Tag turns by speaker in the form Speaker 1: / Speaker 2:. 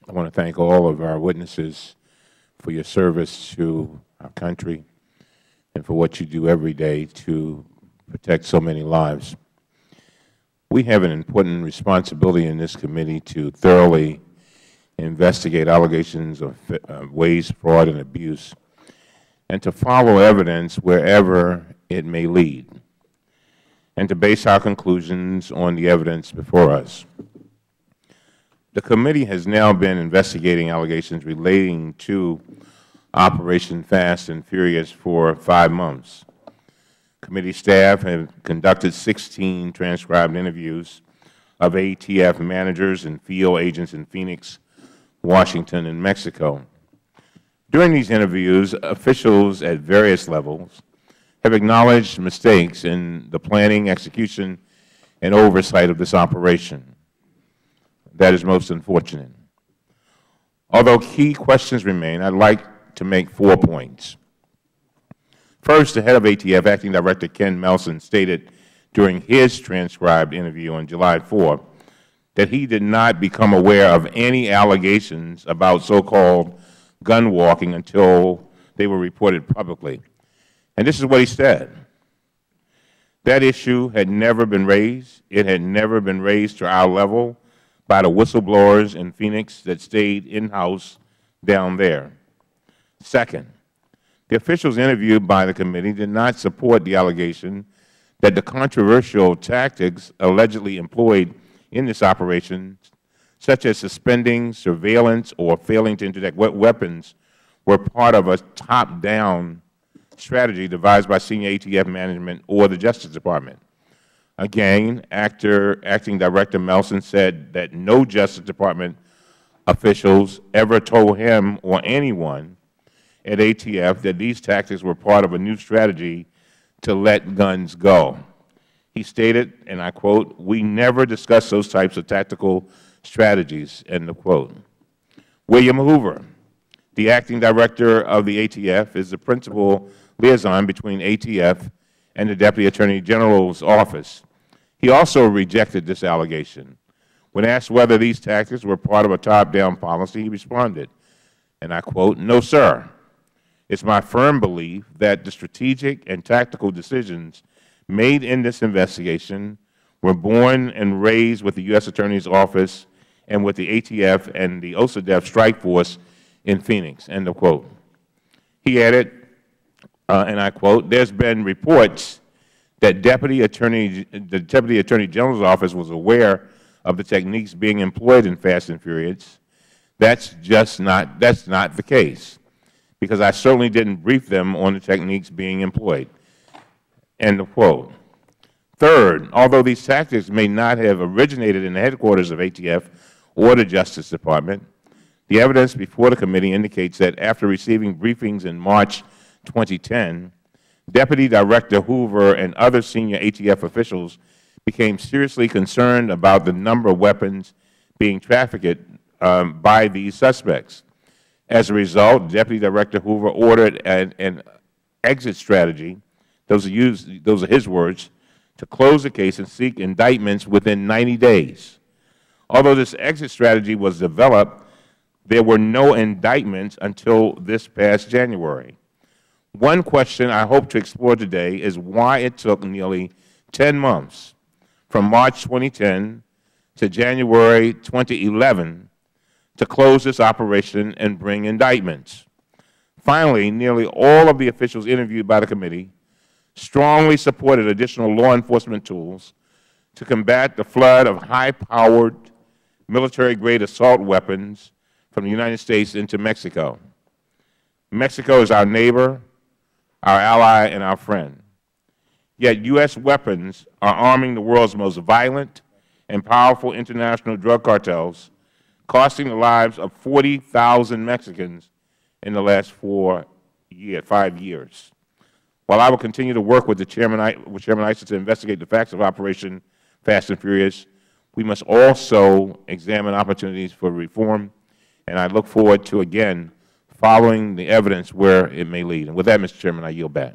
Speaker 1: I want to thank all of our witnesses for your service to our country and for what you do every day to protect so many lives. We have an important responsibility in this committee to thoroughly investigate allegations of waste, fraud, and abuse, and to follow evidence wherever it may lead, and to base our conclusions on the evidence before us. The committee has now been investigating allegations relating to Operation Fast and Furious for 5 months. Committee staff have conducted 16 transcribed interviews of ATF managers and field agents in Phoenix, Washington, and Mexico. During these interviews, officials at various levels have acknowledged mistakes in the planning, execution, and oversight of this operation. That is most unfortunate. Although key questions remain, I would like to make 4 points. First, the head of ATF, Acting Director Ken Melson, stated during his transcribed interview on July 4 that he did not become aware of any allegations about so-called gun walking until they were reported publicly. And this is what he said. That issue had never been raised. It had never been raised to our level by the whistleblowers in Phoenix that stayed in-house down there. Second, the officials interviewed by the committee did not support the allegation that the controversial tactics allegedly employed in this operation, such as suspending surveillance or failing to interdict weapons, were part of a top-down strategy devised by senior ATF management or the Justice Department. Again, Acting Director Melson said that no Justice Department officials ever told him or anyone at ATF that these tactics were part of a new strategy to let guns go. He stated, and I quote, "We never discussed those types of tactical strategies," end of quote. William Hoover, the Acting Director of the ATF, is the principal liaison between ATF and the Deputy Attorney General's office. He also rejected this allegation. When asked whether these tactics were part of a top-down policy, he responded, and I quote, "No, sir. It's my firm belief that the strategic and tactical decisions made in this investigation were born and raised with the U.S. Attorney's Office and with the ATF and the OSADEF strike force in Phoenix," end of quote. He added, and I quote, "There's been reports that the Deputy Attorney General's Office was aware of the techniques being employed in Fast and Furious. That's not the case, because I certainly didn't brief them on the techniques being employed," end of quote. Third, although these tactics may not have originated in the headquarters of ATF or the Justice Department, the evidence before the committee indicates that after receiving briefings in March 2010, Deputy Director Hoover and other senior ATF officials became seriously concerned about the number of weapons being trafficked by these suspects. As a result, Deputy Director Hoover ordered an exit strategy, those are his words, to close the case and seek indictments within 90 days. Although this exit strategy was developed, there were no indictments until this past January. One question I hope to explore today is why it took nearly 10 months, from March 2010 to January 2011, to close this operation and bring indictments. Finally, nearly all of the officials interviewed by the committee strongly supported additional law enforcement tools to combat the flood of high-powered military-grade assault weapons from the United States into Mexico. Mexico is our neighbor, our ally, and our friend. Yet U.S. weapons are arming the world's most violent and powerful international drug cartels, costing the lives of 40,000 Mexicans in the last 5 years. While I will continue to work with Chairman Issa to investigate the facts of Operation Fast and Furious, we must also examine opportunities for reform, and I look forward to, again, following the evidence where it may lead. And with that, Mr. Chairman, I yield back.